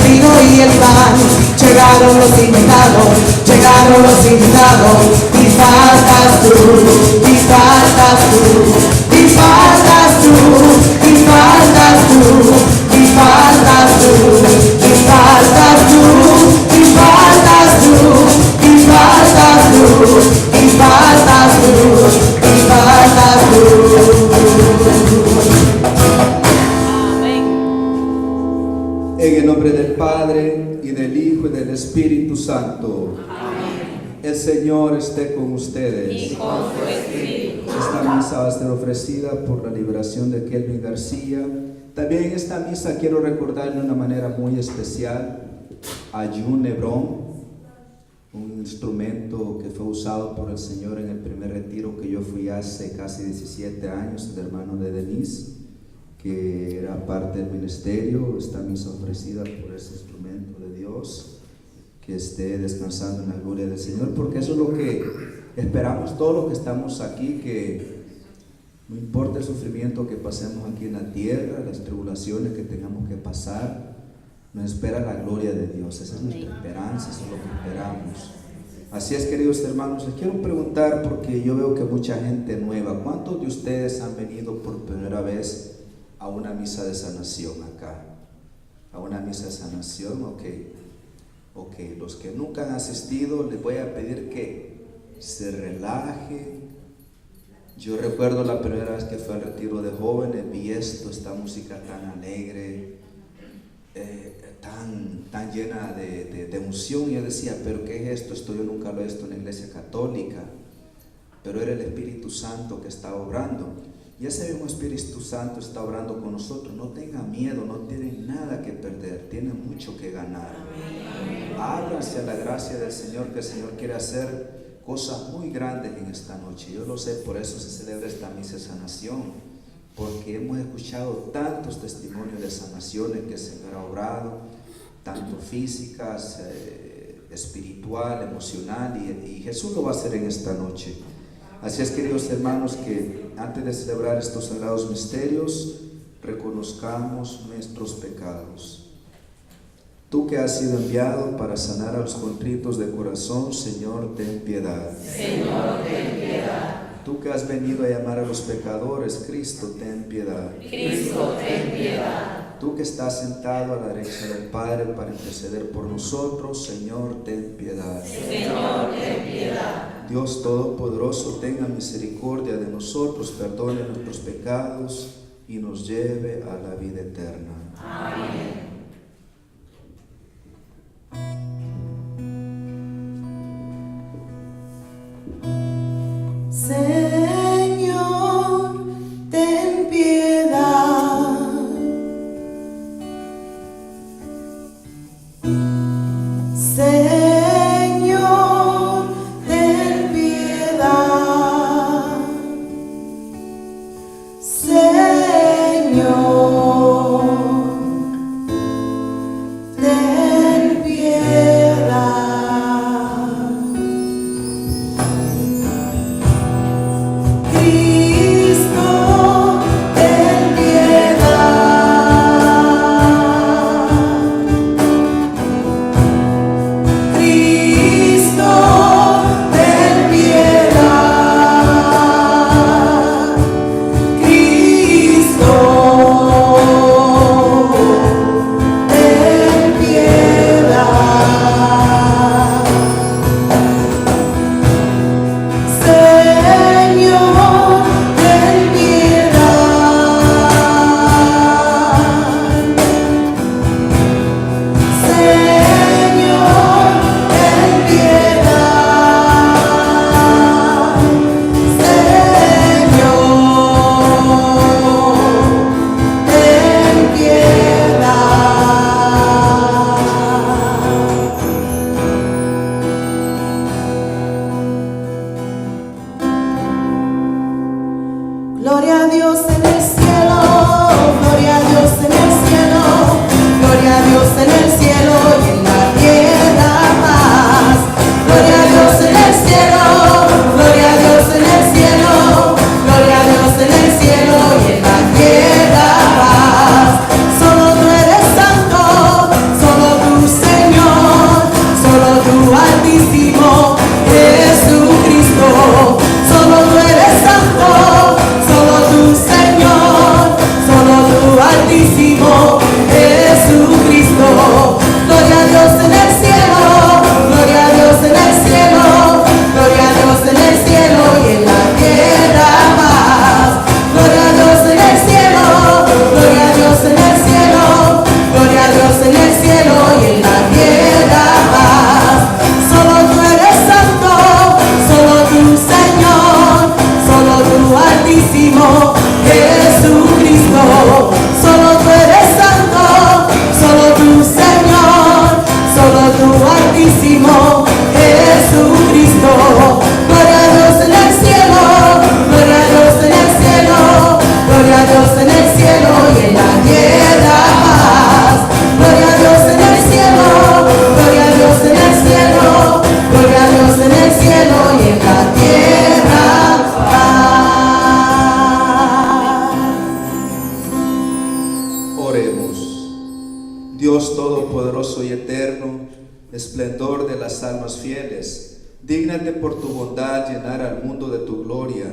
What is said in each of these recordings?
vino y el pan. Llegaron los invitados, y faltas tú, y faltas tú, y faltas tú, y faltas tú, y faltas tú, y faltas tú, y faltas tú, y faltas tú, y faltas tú, y faltas tú. En el nombre del Padre, y del Hijo, y del Espíritu Santo. Amén. El Señor esté con ustedes. Y con su espíritu. Esta misa va a ser ofrecida por la liberación de Kelvin García. También en esta misa quiero recordar de una manera muy especial a Jun Lebron, un instrumento que fue usado por el Señor en el primer retiro que yo fui hace casi 17 años, el hermano de Denise, que era parte del ministerio. Esta misa ofrecida por ese instrumento de Dios, que esté descansando en la gloria del Señor, porque eso es lo que esperamos todos los que estamos aquí, que no importa el sufrimiento que pasemos aquí en la tierra, las tribulaciones que tengamos que pasar, nos espera la gloria de Dios. Esa es nuestra esperanza, eso es lo que esperamos. Así es, queridos hermanos, les quiero preguntar, porque yo veo que mucha gente nueva, ¿cuántos de ustedes han venido por primera vez a una misa de sanación acá? A una misa de sanación, ok. Los que nunca han asistido, les voy a pedir que se relajen. Yo recuerdo la primera vez que fui al retiro de jóvenes, vi esta música tan alegre, tan llena de emoción, y yo decía, pero ¿qué es esto? Esto yo nunca lo he visto en la iglesia católica, pero era el Espíritu Santo que estaba obrando. Y ese mismo Espíritu Santo está obrando con nosotros. No tengan miedo, no tienen nada que perder, tienen mucho que ganar. Ábranse a la gracia del Señor, que el Señor quiere hacer cosas muy grandes en esta noche. Yo lo sé, por eso se celebra esta misa de sanación, porque hemos escuchado tantos testimonios de sanaciones que el Señor ha obrado, tanto físicas, espiritual, emocional, y Jesús lo va a hacer en esta noche. Así es, queridos hermanos, que antes de celebrar estos sagrados misterios, reconozcamos nuestros pecados. Tú que has sido enviado para sanar a los contritos de corazón, Señor, ten piedad. Señor, ten piedad. Tú que has venido a llamar a los pecadores, Cristo, ten piedad. Cristo, ten piedad. Tú que estás sentado a la derecha del Padre para interceder por nosotros, Señor, ten piedad. Señor, ten piedad. Dios Todopoderoso, tenga misericordia de nosotros, perdone nuestros pecados y nos lleve a la vida eterna. Amén. Señor, ten piedad. Señor, ten piedad. Señor, ten piedad. Cristo, ten piedad. todopoderoso y eterno, esplendor de las almas fieles, dígnate por tu bondad llenar al mundo de tu gloria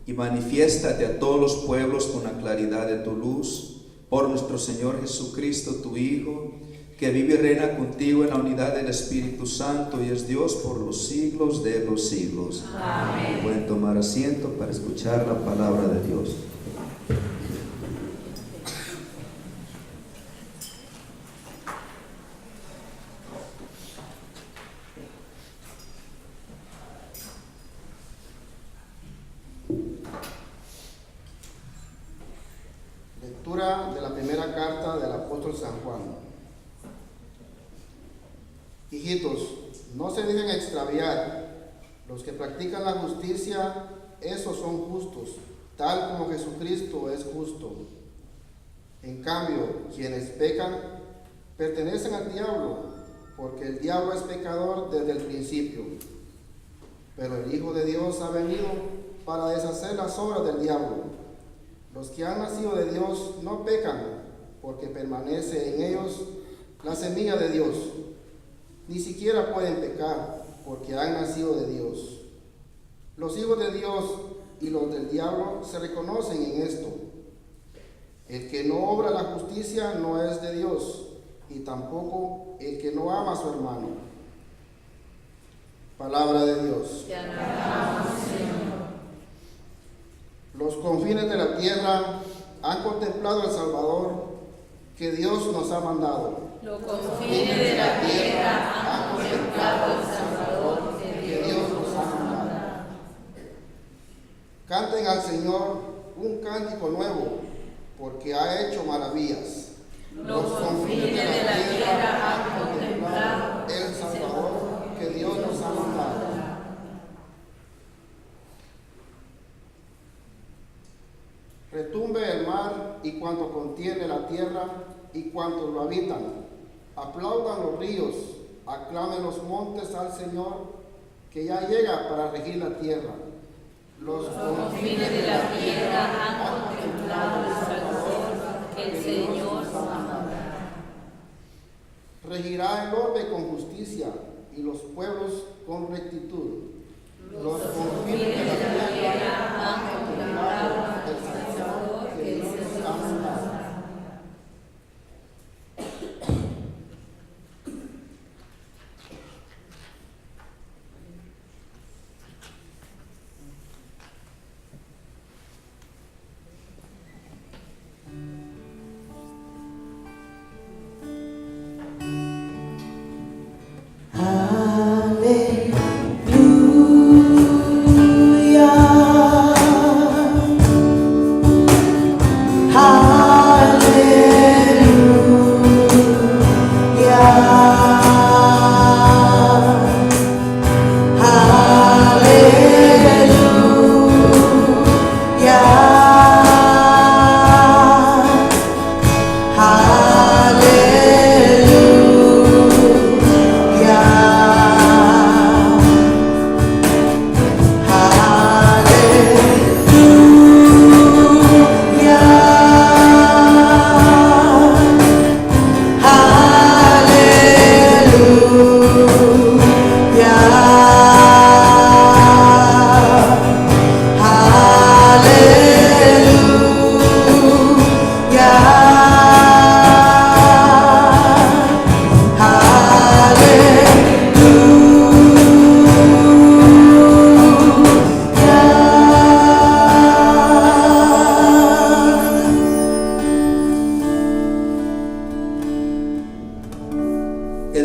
y manifiéstate a todos los pueblos con la claridad de tu luz, por nuestro Señor Jesucristo, tu Hijo, que vive y reina contigo en la unidad del Espíritu Santo y es Dios por los siglos de los siglos. Amén. Pueden tomar asiento para escuchar la palabra de Dios. Lectura de la primera carta del apóstol San Juan. Hijitos, no se dejen extraviar. Los que practican la justicia, esos son justos, tal como Jesucristo es justo. En cambio, quienes pecan, pertenecen al diablo, porque el diablo es pecador desde el principio. Pero el Hijo de Dios ha venido para deshacer las obras del diablo. Los que han nacido de Dios no pecan, porque permanece en ellos la semilla de Dios. Ni siquiera pueden pecar, porque han nacido de Dios. Los hijos de Dios y los del diablo se reconocen en esto. El que no obra la justicia no es de Dios, y tampoco el que no ama a su hermano. Palabra de Dios. Te alabamos, Señor. Los confines de la tierra han contemplado al Salvador que Dios nos ha mandado. Los confines de la tierra han contemplado al Salvador que Dios nos ha mandado. Canten al Señor un cántico nuevo, porque ha hecho maravillas. Los confines de la tierra han contemplado el Salvador que Dios nos ha mandado. Retumbe el mar y cuanto contiene la tierra y cuantos lo habitan. Aplaudan los ríos, aclamen los montes al Señor, que ya llega para regir la tierra. Los confines de la tierra han contemplado el Salvador que el Señor nos ha mandado. Regirá el orbe con justicia y los pueblos con rectitud. Los confines de la tierra han contemplado el Salvador que Dios nos ha mandado.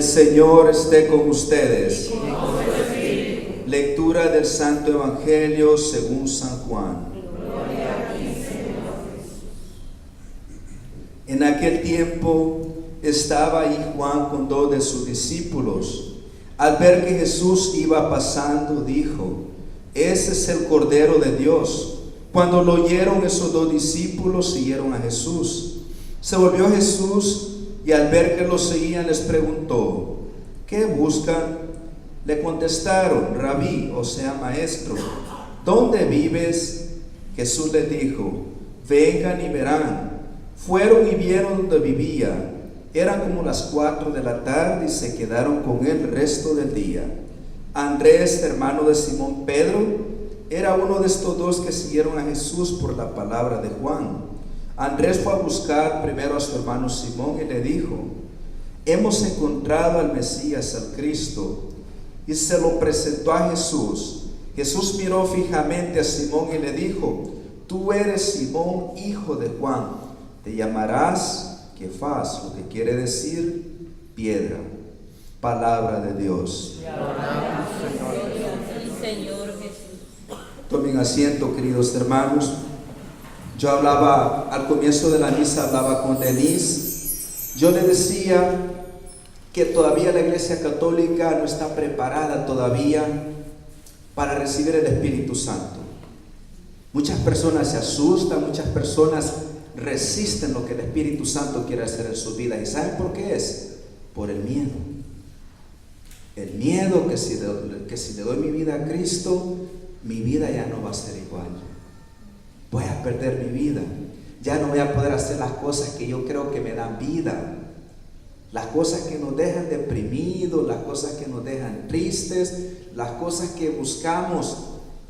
Señor esté con ustedes. Lectura del Santo Evangelio según San Juan. En aquel tiempo estaba ahí Juan con 2 de sus discípulos. Al ver que Jesús iba pasando, dijo: ese es el Cordero de Dios. Cuando lo oyeron, esos 2 discípulos siguieron a Jesús. Se volvió Jesús y al ver que lo seguían les preguntó: ¿qué buscan? Le contestaron: Rabí, o sea, maestro, ¿dónde vives? Jesús les dijo: vengan y verán. Fueron y vieron donde vivía. Eran como las 4 de la tarde y se quedaron con él el resto del día. Andrés, hermano de Simón Pedro, era uno de estos dos que siguieron a Jesús por la palabra de Juan. Andrés fue a buscar primero a su hermano Simón y le dijo: hemos encontrado al Mesías, al Cristo. Y se lo presentó a Jesús. Jesús miró fijamente a Simón y le dijo: tú eres Simón, hijo de Juan, te llamarás Kefas, lo que quiere decir piedra. Palabra de Dios. Señor Jesús. Tomen asiento, queridos hermanos. Yo hablaba al comienzo de la misa, hablaba con Denise. Yo le decía que todavía la Iglesia Católica no está preparada todavía para recibir el Espíritu Santo. Muchas personas se asustan, muchas personas resisten lo que el Espíritu Santo quiere hacer en su vida. ¿Y saben por qué es? Por el miedo. El miedo que si le doy mi vida a Cristo, mi vida ya no va a ser igual. Voy a perder mi vida. Ya no voy a poder hacer las cosas que yo creo que me dan vida. Las cosas que nos dejan deprimidos, las cosas que nos dejan tristes, las cosas que buscamos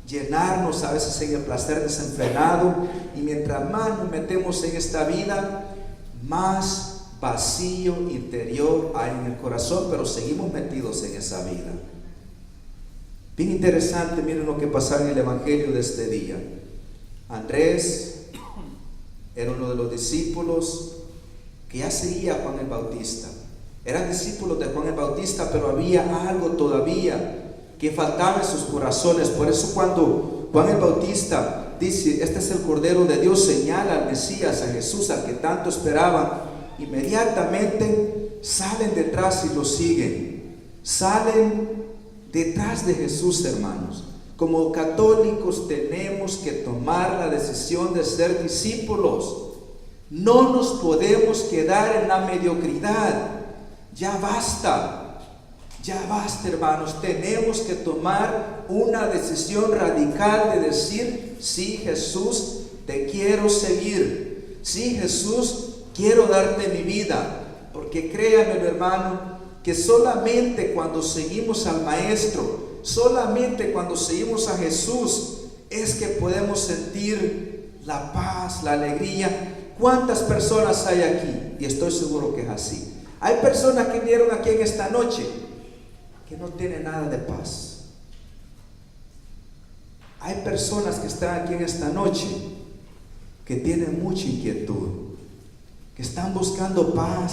llenarnos a veces en el placer desenfrenado. Y mientras más nos metemos en esta vida, más vacío interior hay en el corazón, pero seguimos metidos en esa vida. Bien interesante, miren lo que pasa en el Evangelio de este día. Andrés era uno de los discípulos que ya seguía a Juan el Bautista. Eran discípulos de Juan el Bautista, pero había algo todavía que faltaba en sus corazones. Por eso cuando Juan el Bautista dice: este es el Cordero de Dios, señala al Mesías, a Jesús, al que tanto esperaban, inmediatamente salen detrás y lo siguen. Salen detrás de Jesús, hermanos. Como católicos tenemos que tomar la decisión de ser discípulos. No nos podemos quedar en la mediocridad. Ya basta, hermanos. Tenemos que tomar una decisión radical de decir: sí, Jesús, te quiero seguir. Sí, Jesús, quiero darte mi vida. Porque créanme, hermano, que solamente cuando seguimos al Maestro, solamente cuando seguimos a Jesús, es que podemos sentir la paz, la alegría. ¿Cuántas personas hay aquí? Y estoy seguro que es así. Hay personas que vinieron aquí en esta noche que no tienen nada de paz. Hay personas que están aquí en esta noche que tienen mucha inquietud, que están buscando paz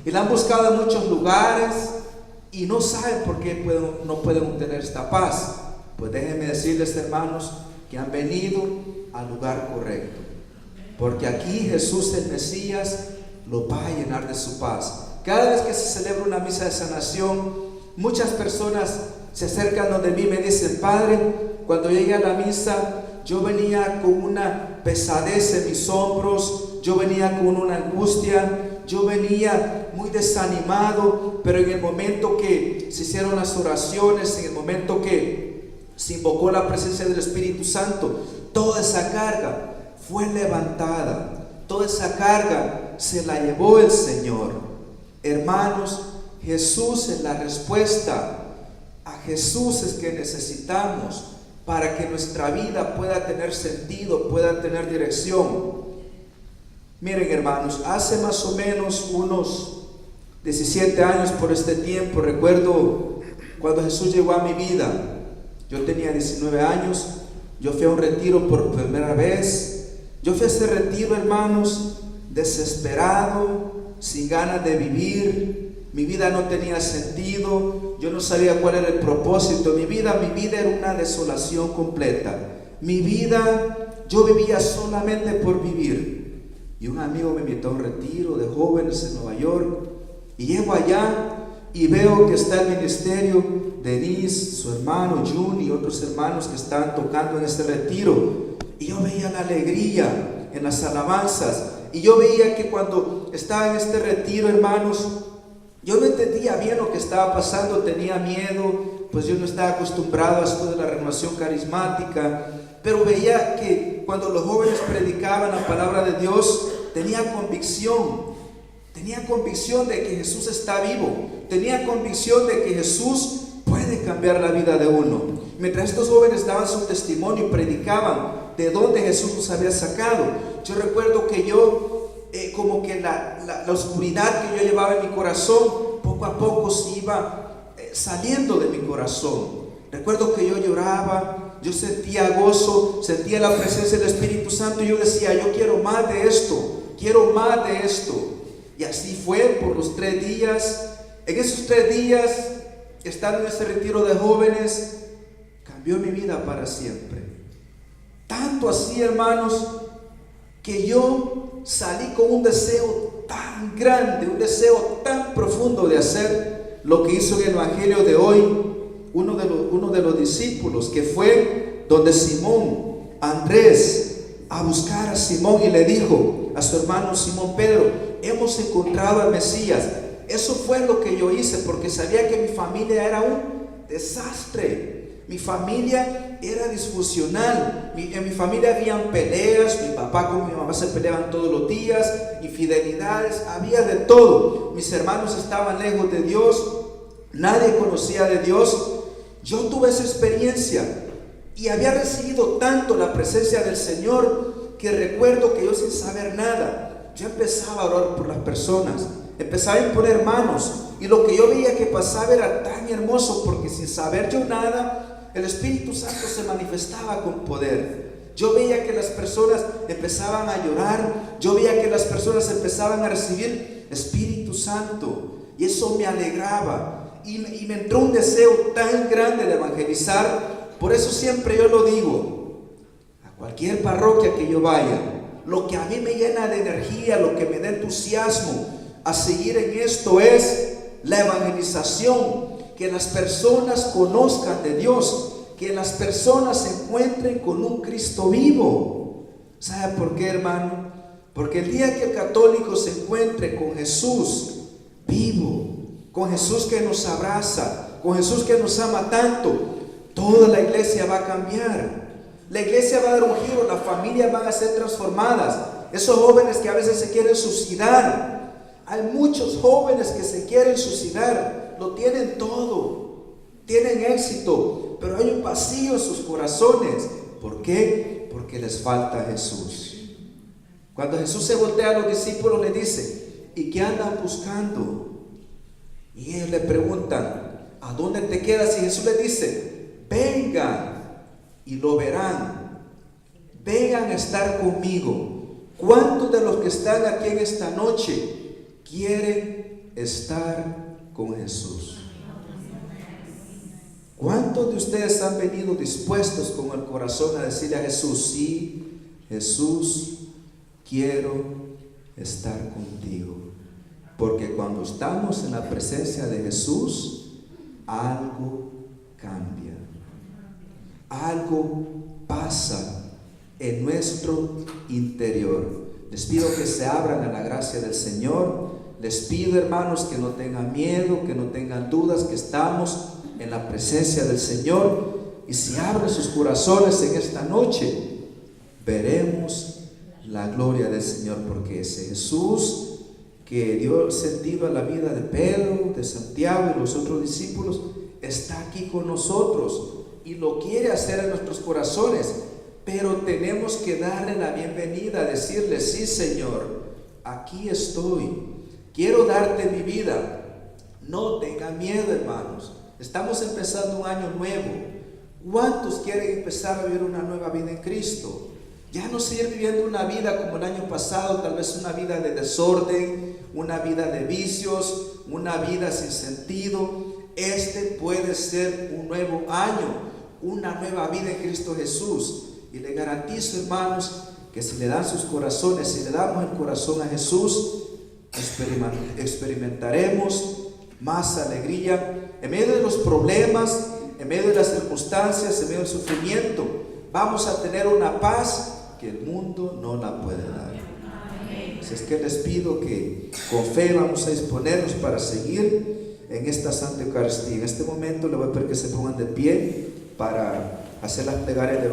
y la han buscado en muchos lugares y no saben por qué no pueden obtener esta paz. Pues déjenme decirles, hermanos, que han venido al lugar correcto, porque aquí Jesús el Mesías lo va a llenar de su paz. Cada vez que se celebra una misa de sanación, muchas personas se acercan donde mí y me dicen: Padre, cuando llegué a la misa, yo venía con una pesadez en mis hombros, yo venía con una angustia, yo venía muy desanimado, pero en el momento que se hicieron las oraciones, en el momento que se invocó la presencia del Espíritu Santo, toda esa carga fue levantada, toda esa carga se la llevó el Señor. Hermanos, Jesús es la respuesta. A Jesús es que necesitamos para que nuestra vida pueda tener sentido, pueda tener dirección. Miren, hermanos, hace más o menos unos 17 años por este tiempo, recuerdo cuando Jesús llegó a mi vida. Yo tenía 19 años, yo fui a un retiro por primera vez. Yo fui a ese retiro, hermanos, desesperado, sin ganas de vivir. Mi vida no tenía sentido, yo no sabía cuál era el propósito. Mi vida era una desolación completa. Mi vida, yo vivía solamente por vivir. Y un amigo me invitó a un retiro de jóvenes en Nueva York, y llego allá y veo que está el ministerio, Denise, su hermano Jun y otros hermanos que estaban tocando en este retiro, y yo veía la alegría en las alabanzas, y yo veía que cuando estaba en este retiro, hermanos, yo no entendía bien lo que estaba pasando, tenía miedo, pues yo no estaba acostumbrado a esto de la renovación carismática, pero veía que cuando los jóvenes predicaban la palabra de Dios, tenía convicción, Tenía convicción de que Jesús está vivo. Tenía convicción de que Jesús puede cambiar la vida de uno. Mientras estos jóvenes daban su testimonio y predicaban de dónde Jesús los había sacado, yo recuerdo que yo, como que la oscuridad que yo llevaba en mi corazón, poco a poco se iba saliendo de mi corazón. Recuerdo que yo lloraba, yo sentía gozo, sentía la presencia del Espíritu Santo y yo decía, yo quiero más de esto, quiero más de esto. Y así fue por los 3 días. En esos 3 días, estando en ese retiro de jóvenes, cambió mi vida para siempre. Tanto así, hermanos, que yo salí con un deseo tan grande, un deseo tan profundo de hacer lo que hizo en el Evangelio de hoy uno de los discípulos, que fue donde Simón, Andrés, a buscar a Simón y le dijo a su hermano Simón Pedro, hemos encontrado al Mesías. Eso fue lo que yo hice, porque sabía que mi familia era un desastre. Mi familia era disfuncional. En mi familia habían peleas. Mi papá con mi mamá se peleaban todos los días, infidelidades, había de todo. Mis hermanos estaban lejos de Dios, nadie conocía de Dios. Yo tuve esa experiencia y había recibido tanto la presencia del Señor que recuerdo que yo, sin saber nada, yo empezaba a orar por las personas, empezaba a imponer manos, y lo que yo veía que pasaba era tan hermoso, porque sin saber yo nada, el Espíritu Santo se manifestaba con poder. Yo veía que las personas empezaban a llorar, yo veía que las personas empezaban a recibir Espíritu Santo, y eso me alegraba, y me entró un deseo tan grande de evangelizar. Por eso siempre yo lo digo, a cualquier parroquia que yo vaya, lo que a mí me llena de energía, lo que me da entusiasmo a seguir en esto es la evangelización, que las personas conozcan de Dios, que las personas se encuentren con un Cristo vivo. ¿Sabe por qué, hermano? Porque el día que el católico se encuentre con Jesús vivo, con Jesús que nos abraza, con Jesús que nos ama tanto, toda la iglesia va a cambiar. La iglesia va a dar un giro, las familias van a ser transformadas. Esos jóvenes que a veces se quieren suicidar, hay muchos jóvenes que se quieren suicidar, lo tienen todo, tienen éxito, pero hay un vacío en sus corazones. ¿Por qué? Porque les falta Jesús. Cuando Jesús se voltea a los discípulos, le dice, ¿y qué andan buscando? Y ellos le preguntan, ¿a dónde te quedas? Y Jesús les dice, vengan y lo verán. Vengan a estar conmigo. ¿Cuántos de los que están aquí en esta noche quieren estar con Jesús? ¿Cuántos de ustedes han venido dispuestos con el corazón a decirle a Jesús, sí, Jesús, quiero estar contigo? Porque cuando estamos en la presencia de Jesús, algo cambia, algo pasa en nuestro interior. Les pido que se abran a la gracia del Señor. Les pido, hermanos, que no tengan miedo, que no tengan dudas, que estamos en la presencia del Señor. Y si abren sus corazones en esta noche, veremos la gloria del Señor, porque ese Jesús que dio el sentido a la vida de Pedro, de Santiago y los otros discípulos, está aquí con nosotros y lo quiere hacer en nuestros corazones, pero tenemos que darle la bienvenida, decirle, sí, Señor, aquí estoy, quiero darte mi vida. No tengan miedo, hermanos, estamos empezando un año nuevo. ¿Cuántos quieren empezar a vivir una nueva vida en Cristo? Ya no seguir viviendo una vida como el año pasado, tal vez una vida de desorden, una vida de vicios, una vida sin sentido. Este puede ser un nuevo año, una nueva vida en Cristo Jesús. Y le garantizo, hermanos, que si le dan sus corazones, si le damos el corazón a Jesús, experimentaremos más alegría en medio de los problemas, en medio de las circunstancias, en medio del sufrimiento. Vamos a tener una paz que el mundo no la puede dar. Así es que les pido que con fe vamos a disponernos para seguir en esta Santa Eucaristía. En este momento le voy a pedir que se pongan de pie para hacer las plegarias de